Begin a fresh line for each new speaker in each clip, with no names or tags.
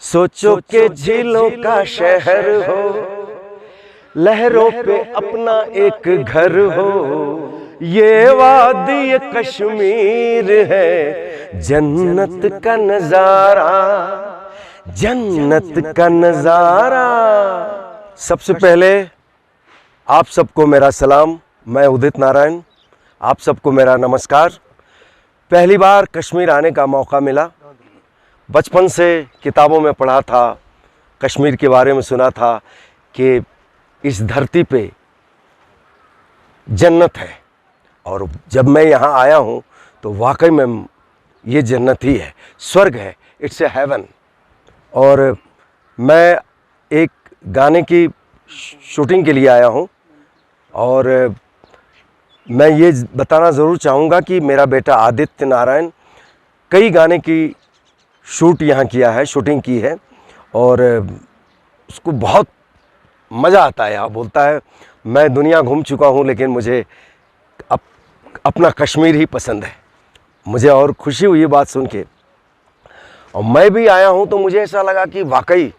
सोचो के झीलों का शहर हो, लहरों पे अपना एक घर हो। ये वादी कश्मीर है, जन्नत का नजारा, जन्नत का नजारा। सबसे पहले आप सबको मेरा सलाम। मैं उदित नारायण, आप सबको मेरा नमस्कार। पहली बार कश्मीर आने का मौका मिला। बचपन से किताबों में पढ़ा था, कश्मीर के बारे में सुना था कि इस धरती पे जन्नत है, और जब मैं यहाँ आया हूँ तो वाकई में ये जन्नत ही है, स्वर्ग है, इट्स ए हेवन। और मैं एक गाने की शूटिंग के लिए आया हूँ, और मैं ये बताना ज़रूर चाहूँगा कि मेरा बेटा आदित्य नारायण कई गाने की शूट यहाँ किया है, शूटिंग की है, और उसको बहुत मज़ा आता है। यहाँ बोलता है मैं दुनिया घूम चुका हूँ लेकिन मुझे अपना कश्मीर ही पसंद है। मुझे और खुशी हुई ये बात सुन के, और मैं भी आया हूँ तो मुझे ऐसा लगा कि वाकई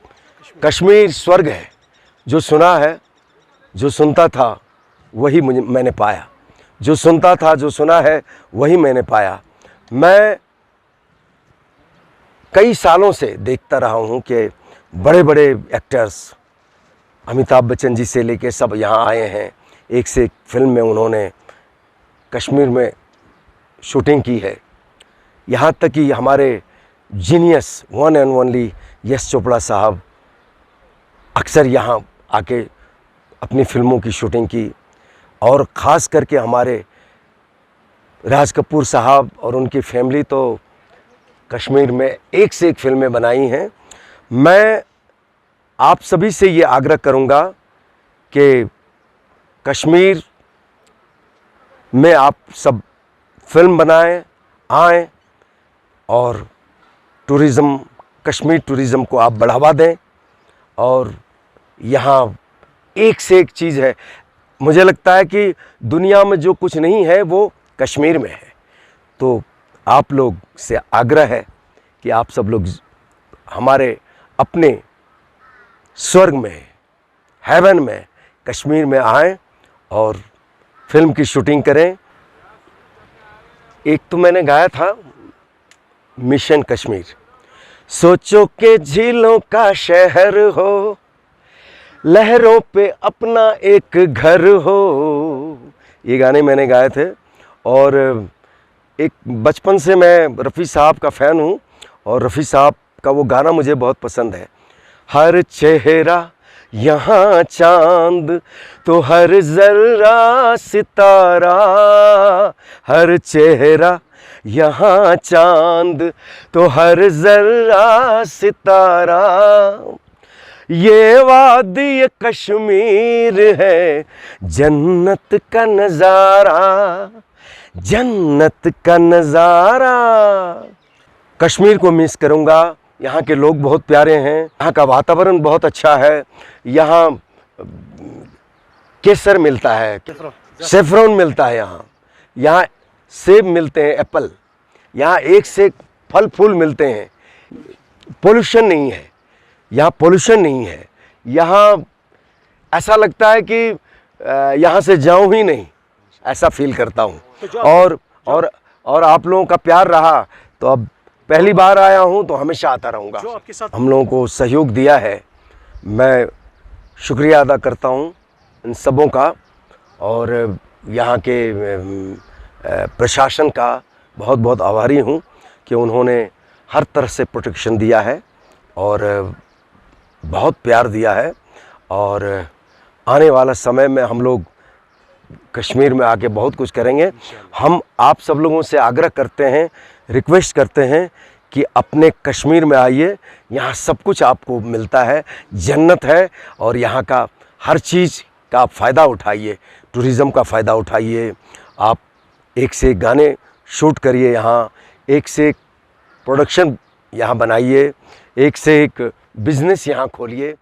कश्मीर स्वर्ग है। जो सुना है, जो सुनता था वही मैंने पाया, जो सुनता था, जो सुना है वही मैंने पाया। मैं कई सालों से देखता रहा हूँ कि बड़े बड़े एक्टर्स, अमिताभ बच्चन जी से लेके सब यहाँ आए हैं। एक से एक फिल्म में उन्होंने कश्मीर में शूटिंग की है। यहाँ तक कि हमारे genius one and only Yash Chopra साहब अक्सर यहाँ आके अपनी फिल्मों की शूटिंग की, और ख़ास करके हमारे राज कपूर साहब और उनकी फैमिली तो कश्मीर में एक से एक फिल्में बनाई हैं। मैं आप सभी से ये आग्रह करूँगा कि कश्मीर में आप सब फिल्म बनाएं, आएँ, और टूरिज़्म, कश्मीर टूरिज़्म को आप बढ़ावा दें। और यहाँ एक से एक चीज़ है। मुझे लगता है कि दुनिया में जो कुछ नहीं है वो कश्मीर में है। तो आप लोग से आग्रह है कि आप सब लोग हमारे अपने स्वर्ग में, हेवन में, कश्मीर में आएँ और फिल्म की शूटिंग करें। एक तो मैंने गाया था मिशन कश्मीर। सोचो के झीलों का शहर हो, लहरों पे अपना एक घर हो। ये गाने मैंने गाए थे, और एक बचपन से मैं रफ़ी साहब का फ़ैन हूँ, और रफ़ी साहब का वो गाना मुझे बहुत पसंद है। हर चेहरा यहाँ चांद तो हर ज़र्रा सितारा, हर चेहरा यहाँ चांद तो हर ज़र्रा सितारा। ये वादी कश्मीर है, जन्नत का नज़ारा, जन्नत का नज़ारा। कश्मीर को मिस करूँगा। यहाँ के लोग बहुत प्यारे हैं, यहाँ का वातावरण बहुत अच्छा है। यहाँ केसर मिलता है, सेफ्रॉन मिलता है, यहाँ सेब मिलते हैं, एप्पल, यहाँ एक से एक फल फूल मिलते हैं। पोल्यूशन नहीं है, यहाँ पोल्यूशन नहीं है। यहाँ ऐसा लगता है कि यहाँ से जाऊँ ही नहीं, ऐसा फील करता हूँ। और आप लोगों का प्यार रहा तो अब पहली बार आया हूँ तो हमेशा आता रहूँगा। हम लोगों को सहयोग दिया है, मैं शुक्रिया अदा करता हूँ इन सबों का, और यहाँ के प्रशासन का बहुत बहुत आभारी हूँ कि उन्होंने हर तरह से प्रोटेक्शन दिया है और बहुत प्यार दिया है। और आने वाला समय में हम लोग कश्मीर में आके बहुत कुछ करेंगे। हम आप सब लोगों से आग्रह करते हैं, रिक्वेस्ट करते हैं कि अपने कश्मीर में आइए। यहाँ सब कुछ आपको मिलता है, जन्नत है, और यहाँ का हर चीज़ का आप फ़ायदा उठाइए, टूरिज़्म का फ़ायदा उठाइए। आप एक से एक गाने शूट करिए, यहाँ एक से एक प्रोडक्शन यहाँ बनाइए, एक से एक बिज़नेस यहाँ खोलिए।